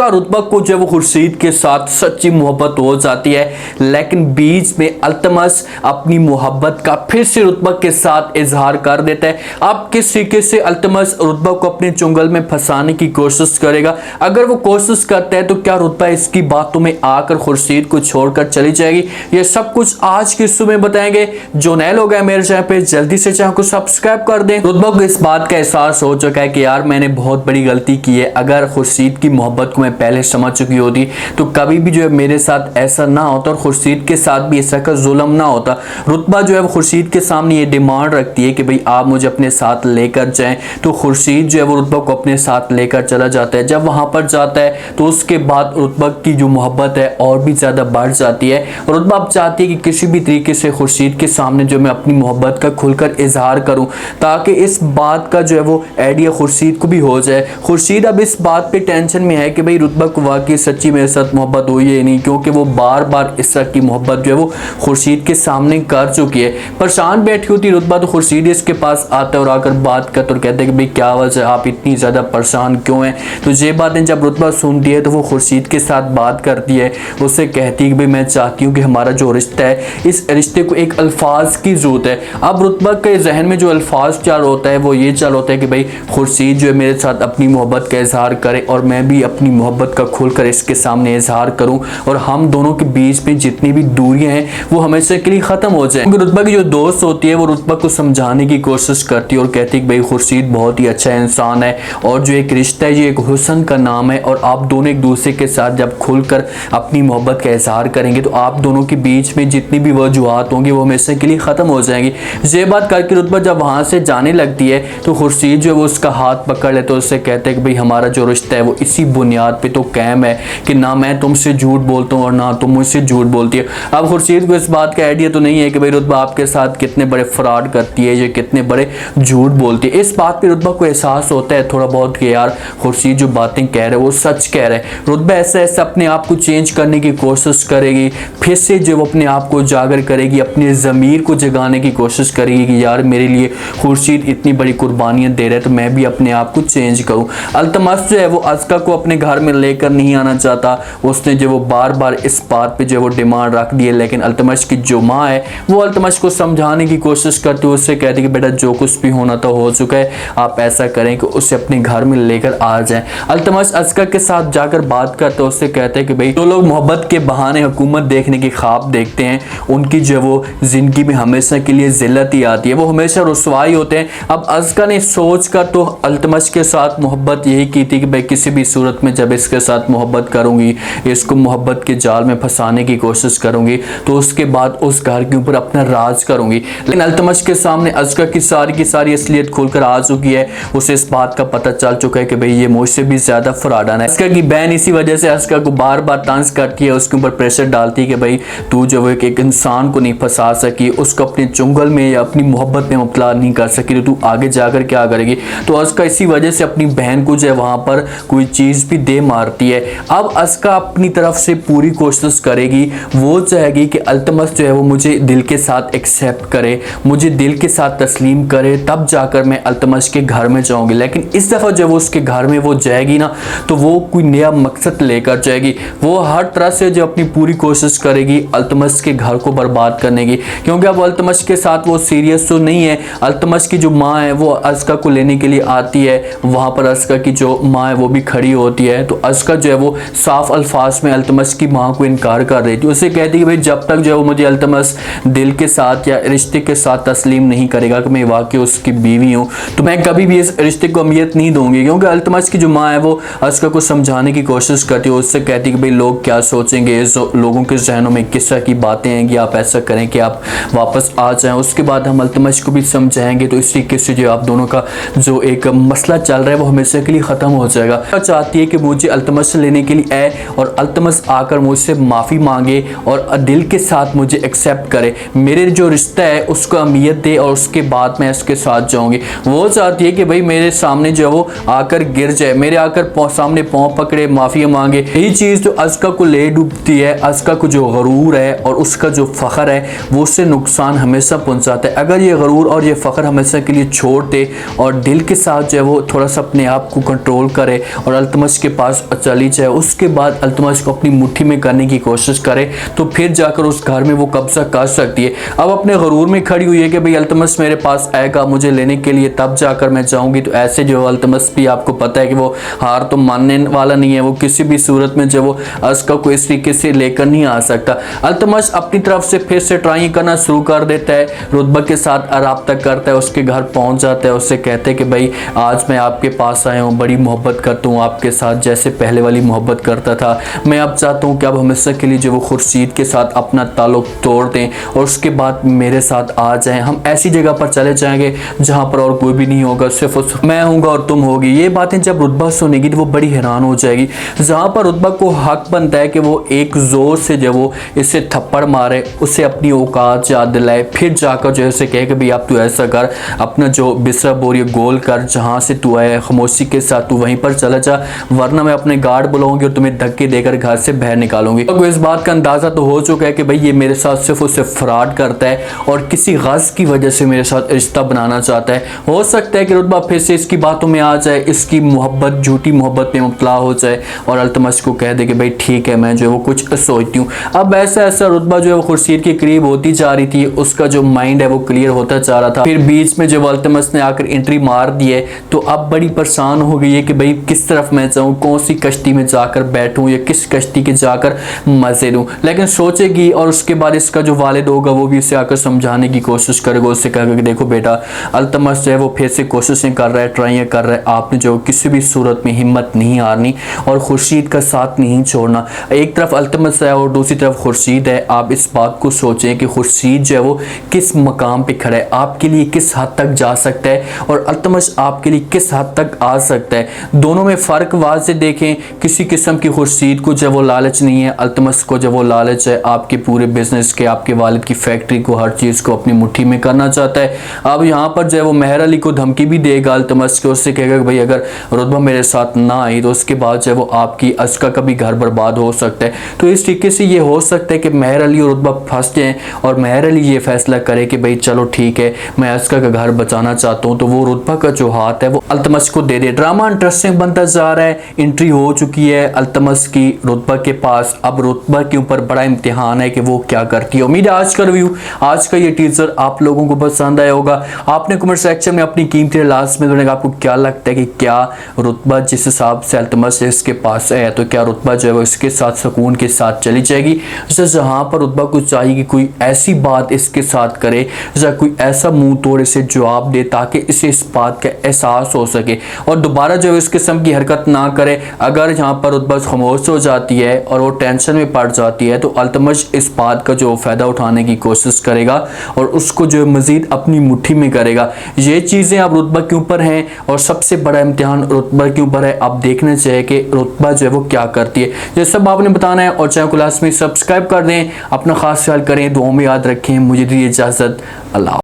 अजका रुतबा को जो वो खुर्शीद के साथ सच्ची मोहब्बत हो जाती है, लेकिन बीच में अल्तमस अपनी मोहब्बत का फिर से रुतबा के साथ इजहार कर देता है। अब किस तरीके से अल्तमस रुतबा को अपने चुंगल में फंसाने की कोशिश करेगा, अगर वो कोशिश करता है तो क्या रुतबा इसकी बातों में आकर खुर्शीद को छोड़कर चली जाएगी? ये सब कुछ आज की सुबह बताएंगे। जो नए लोग हैं मेरे चैनल पे जल्दी से चैनल को सब्सक्राइब कर दें। रुतबा को इस बात का एहसास हो चुका है कि यार मैंने बहुत बड़ी गलती की है। अगर खुर्शीद की मोहब्बत को मैं पहले समझ चुकी होती तो कभी भी जो है मेरे साथ ऐसा ना होता और खुर्शीद के साथ भी ऐसा का जुल्म ना होता। रुतबा जो है वो खुर्शीद के सामने ये डिमांड रखती है कि भाई आप मुझे अपने साथ लेकर जाएं, तो खुर्शीद जो है वो रुतबा को अपने साथ लेकर चला जाता है। जब वहां पर जाता है तो उसके बाद रुतबा की जो मोहब्बत है और भी ज्यादा बढ़ जाती है। रुतबा अब चाहती है कि किसी भी तरीके से खुर्शीद के सामने जो मैं अपनी मोहब्बत का खुलकर इजहार करूं, ताकि इस बात का जो है वो आइडिया खुर्शीद को भी हो जाए। खुर्शीद अब इस बात पे टेंशन में है कि भाई रुतबा को वाकई सच्ची मेरे साथ मोहब्बत हुई है नहीं, क्योंकि वो बार बार इस तरह की मोहब्बत जो है वो खुर्शीद के सामने कर चुकी है। परेशान बैठी होती रुतबा तो खुर्शीद इसके पास आता है और आकर बात करता और कहते हैं कि भाई क्या वजह, आप इतनी ज़्यादा परेशान क्यों हैं? तो ये बातें जब रुतबा सुनती है तो वो खुर्शीद के साथ बात करती है, उससे कहती है कि भाई मैं चाहती हूँ कि हमारा जो रिश्ता है इस रिश्ते को एक अल्फाज की ज़रूरत है। अब रुतबा के जहन में जो अल्फाज चल होता है वो ये चल होता है कि भाई खुर्शीद जो है मेरे साथ अपनी मोहब्बत का इजहार करे और मैं भी अपनी मोहब्बत का खुलकर इसके सामने इजहार करूं और हम दोनों के बीच में जितनी भी दूरियां हैं वो हमेशा के लिए ख़त्म हो जाए। रुतबा की जो दोस्त होती है वो रुतबा को समझाने की कोशिश करती है और कहती है कि भाई खुर्शीद बहुत ही अच्छा इंसान है और जो एक रिश्ता है ये एक हुस्न का नाम है और आप दोनों एक दूसरे के साथ जब खुलकर अपनी मोहब्बत का इजहार करेंगे तो आप दोनों के बीच में जितनी भी वजूहात होंगी वो हमेशा के लिए ख़त्म हो जाएंगी। ये बात करके रुतबा जब वहाँ से जाने लगती है तो खुर्शीद जो है वो उसका हाथ पकड़ ले तो उससे कहते हैं कि भाई हमारा जो रिश्ता है वो इसी बुनियाद पे तो कायम है कि ना मैं तुमसे झूठ बोलता हूँ और ना तुम मुझसे झूठ बोलती है। अब खुर्शीद को इस बात का आइडिया तो नहीं है कि भाई रुतबा आपके साथ कितने बड़े फ्रॉड करती है, ये कितने बड़े झूठ बोलती है। इस बात पे रुतबा को एहसास होता है थोड़ा बहुत कि यार खुर्शीद जो बातें कह रहे हैं वो सच कह रहे हैं। रुतबा ऐसा ऐसा अपने आप को चेंज करने की कोशिश करेगी, फिर से जो वो अपने आप को उजागर करेगी, अपने ज़मीर को जगाने की कोशिश करेगी कि यार मेरे लिए खुर्शीद इतनी बड़ी कुर्बानियाँ दे रहे हैं तो मैं भी अपने आप को चेंज करूँ। अल्तमस जो है वो अजका को अपने घर में लेकर नहीं आना चाहता, उसने जो वो बार बार इस बात पे जो वो डिमांड रख दी है, लेकिन अल्तमस की जो माँ है वो अल्तमस को समझाने की कोशिश करती है, उससे कहती है कि बेटा जो कुछ भी होना तो हो चुका है, आप ऐसा करें कि उसे अपने घर में लेकर आ जाएं। अल्तमस अजका के साथ जाकर बात करते हैं, उससे कहते हैं कि भाई जो लोग मोहब्बत के बहाने हुकूमत देखने की ख्वाब देखते हैं उनकी जो वो जिंदगी में हमेशा के लिए जिल्लत ही आती है, वो हमेशा रुसवाई होते हैं। अब अजका ने सोच कर तो अल्तमस के साथ मोहब्बत यही की थी कि भाई किसी भी सूरत में जब इसके साथ मोहब्बत करूंगी, इसको मोहब्बत के जाल में फंसाने की कोशिश करूंगी तो उसके बाद उस घर के ऊपर अपना राज करूंगी। लेकिन अल्तमस के सामने अजका की सारी असलियत खुलकर आ चुकी है। उसे इस बात का पता चल चुका है कि भाई ये मुझसे भी ज्यादा फ्रॉडन है। अजका की बहन इसी वजह से अजका को बार बार तंज करती है, उसके ऊपर प्रेशर डालती है कि भाई तू जो एक इंसान को नहीं फंसा सकी, उसको अपने चुंगल में या अपनी मोहब्बत में मुब्तला नहीं कर सकी, तो तू आगे जाकर क्या करेगी। तो अजका इसी वजह से अपनी बहन को जो है वहां पर कोई चीज भी दे मारती है। अब अजका अपनी तरफ से पूरी कोशिश करेगी, वो चाहेगी कि अल्तमस जो है वो मुझे दिल के साथ एक्सेप्ट करे, मुझे दिल के साथ तस्लीम करे, तब जाकर मैं अल्तमस के घर में जाऊंगी। लेकिन इस दफ़ा जब वो उसके घर में वो जाएगी ना तो वो कोई नया मकसद लेकर जाएगी। वो हर तरह से जो अपनी पूरी कोशिश करेगी अल्तमस के घर को बर्बाद करने की, क्योंकि अब अल्तमस के साथ वो सीरियस तो नहीं है। अल्तमस की जो माँ है वो अजका को लेने के लिए आती है, वहाँ पर अजका की जो माँ है वो भी खड़ी होती है। तो अजका जो है वो साफ अल्फाज में अल्तमस की माँ को इनकार कर रही थी, उससे कहती है कि भाई जब तक जो है वो मुझे अल्तमस दिल के साथ या रिश्ते के साथ तस्लीम नहीं करेगा कि मैं वाकई उसकी बीवी हूँ तो मैं कभी भी इस रिश्ते को अहमियत नहीं दूंगी। क्योंकि अल्तमस की जो माँ है वो अजका को समझाने की कोशिश करती है, उससे कहती है कि भाई लोग क्या सोचेंगे, लोगों के जहनों में किस तरह की बातें हैं कि आप ऐसा करें कि आप वापस आ जाएं। उसके बाद हम अल्तमस को भी समझाएंगे तो इस तरीके से जो आप दोनों का जो एक मसला चल रहा है वो हमेशा के लिए ख़त्म हो जाएगा। चाहती है कि मुझे अल्तमस से लेने के लिए आए और अल्तमस आकर मुझसे माफ़ी मांगे और दिल के साथ मुझे एक्सेप्ट करे, मेरे जो रिश्ता है उसको अहमियत दे और उसके बाद मैं इसके साथ जाऊँगी। वो चाहती है कि भाई मेरे सामने जो वो आकर गिर जाए, मेरे आकर सामने पाँव पकड़े, माफ़ी मांगे। यही चीज़ जो अजका को ले डूबती है, अजका को जो गरूर है और उसका जो फ़ख्र है वो उससे नुकसान हमेशा पहुंचाता है। अगर ये गरूर और ये फ़ख्र हमेशा के लिए छोड़ दे और दिल के साथ जो है वो थोड़ा सा अपने आप को कंट्रोल करे और अल्तमस के पास पास चली जाए, उसके बाद अल्तमश को अपनी मुट्ठी में करने की कोशिश करे तो फिर जाकर उस घर में वो कब्जा कर सकती है। अब अपने गरूर में खड़ी हुई है कि भाई अल्तमश मेरे पास आएगा मुझे लेने के लिए, तब जाकर मैं जाऊंगी। तो ऐसे जो अल्तमश भी आपको पता है कि वो हार तो मानने वाला नहीं है, वो किसी भी सूरत में जो वो अस्का को इस तरीके से लेकर नहीं आ सकता। अल्तमश अपनी तरफ से फिर से ट्राई करना शुरू कर देता है, रुतबा के साथ राब्ता करता है, उसके घर पहुंच जाता है, उससे कहते हैं कि भाई आज मैं आपके पास आया हूँ, बड़ी मोहब्बत करता हूँ आपके साथ, जैसे पहले वाली मोहब्बत करता था। मैं अब चाहता हूँ कि अब हमेशा के लिए जो वो खुर्शीद के साथ अपना ताल्लुक तोड़ दें और उसके बाद मेरे साथ आ जाएं। हम ऐसी जगह पर चले जाएंगे जहाँ पर और कोई भी नहीं होगा, सिर्फ मैं हूँगा और तुम होगी। ये बातें जब रुतबा सुनेगी तो वो बड़ी हैरान हो जाएगी। जहाँ पर रुतबा को हक बनता है कि वो एक जोर से जब वो इसे थप्पड़ मारे, उसे अपनी औकात याद दिलाए, फिर जाकर जो है कहे कि भाई अब तू ऐसा कर, अपना जो बिसरा बोरिया गोल कर, जहाँ से तू आया खामोशी के साथ तू वहीं पर चला जा, वरना मैं अपने गार्ड बुलाऊंगी और तुम्हें धक्के देकर घर से बाहर निकालूंगी। तो इस बात का अंदाजा तो हो चुका है कि भाई ये मेरे साथ सिर्फ उससे फ्रॉड करता है और किसी गज़ की वजह से मेरे साथ रिश्ता बनाना चाहता है। हो सकता है कि रुतबा फिर से इसकी बातों में आ जाए, इसकी मोहब्बत झूठी मोहब्बत में मुब्तला हो जाए और अल्तमश को कह दे कि भाई ठीक है मैं जो है वो कुछ सोचती हूँ। अब ऐसा रुतबा जो है वो खुर्शीद के करीब होती जा रही थी, उसका जो माइंड है वो क्लियर होता जा रहा था। फिर बीच में जब अल्तमश ने आकर एंट्री मार दी है तो अब बड़ी परेशान हो गई है कि भाई किस तरफ मैं जाऊँ, कौन सी कश्ती में जाकर बैठूँ या किस कश्ती के जाकर मजे लूँ। लेकिन सोचेगी और उसके बाद इसका जो वालिद होगा वो भी इसे आकर समझाने की कोशिश करेगा, उससे कहेगा कि देखो बेटा अल्तमश जो है वो फिर से कोशिशें कर रहा है, ट्राई कर रहा है, आपने जो किसी भी सूरत में हिम्मत नहीं हारनी और खुर्शीद का साथ नहीं छोड़ना। एक तरफ अल्तमश है और दूसरी तरफ खुर्शीद है। आप इस बात को सोचें कि खुर्शीद जो है वो किस मकाम पे खड़ा है, आपके लिए किस हद तक जा सकता है और अल्तमश आपके लिए किस हद तक आ सकता है। दोनों में फ़र्क वाज़े देखें। किसी किस्म की खुर्शीद को जब वो लालच नहीं है, अल्तमश को जब वो लालच है आपके पूरे बिजनेस के, आपके वालिद की फैक्ट्री को, हर चीज़ को अपनी मुट्ठी में करना चाहता है। अब यहाँ पर जो है वो मेहर अली को धमकी भी देगा अल्तमश के, उससे कहेगा कि भाई अगर रुतबा मेरे साथ ना आई तो उसके बाद जो है वो आपकी अस्का का भी घर बर्बाद हो सकता है। तो इस तरीके से ये हो सकता है कि मेहर अली और रुतबा फंस जाएँ और मेहर अली ये फैसला करे कि भाई चलो ठीक है मैं अस्का का घर बचाना चाहता हूँ, तो वो रुतबा का जो हाथ है वो अल्तमश को दे दे। ड्रामा इंटरेस्टिंग बनता जा रहा है। एंट्री हो चुकी है अल्तमश की रुतबा के पास। अब रुतबा के ऊपर बड़ा इम्तिहान है कि वो क्या करती है। उम्मीद है आज का रिव्यू, आज का ये टीजर आप लोगों को पसंद आया होगा। आपने कमेंट सेक्शन में अपनी कीमती लास्ट में देने का आपको क्या लगता है कि क्या रुतबा जिस हिसाब से अल्तमश इसके पास है तो क्या रुतबा जो है वो इसके साथ सुकून के साथ चली जाएगी, जहाँ पर रुतबा को चाहिए कि कोई ऐसी बात इसके साथ करे या कोई ऐसा मुंह तोड़ इसे जवाब दे ताकि इसे इस बात का एहसास हो सके और दोबारा जो है इस किस्म की हरकत ना करे। अगर यहाँ पर रुतबा खामोश हो जाती है और वो टेंशन में पड़ जाती है तो अल्तमश इस बात का जो फ़ायदा उठाने की कोशिश करेगा और उसको जो मज़ीद अपनी मुट्ठी में करेगा। ये चीज़ें अब रुतबा के ऊपर हैं और सबसे बड़ा इम्तिहान रुतबा के ऊपर है। आप देखना चाहिए कि रुतबा जो है वो क्या करती है। ये सब आपने बताना है और चैनल को लास्ट में सब्सक्राइब कर दें। अपना खास ख्याल करें, दुआ में याद रखें। मुझे दीजिए इजाज़त। अल्लाह।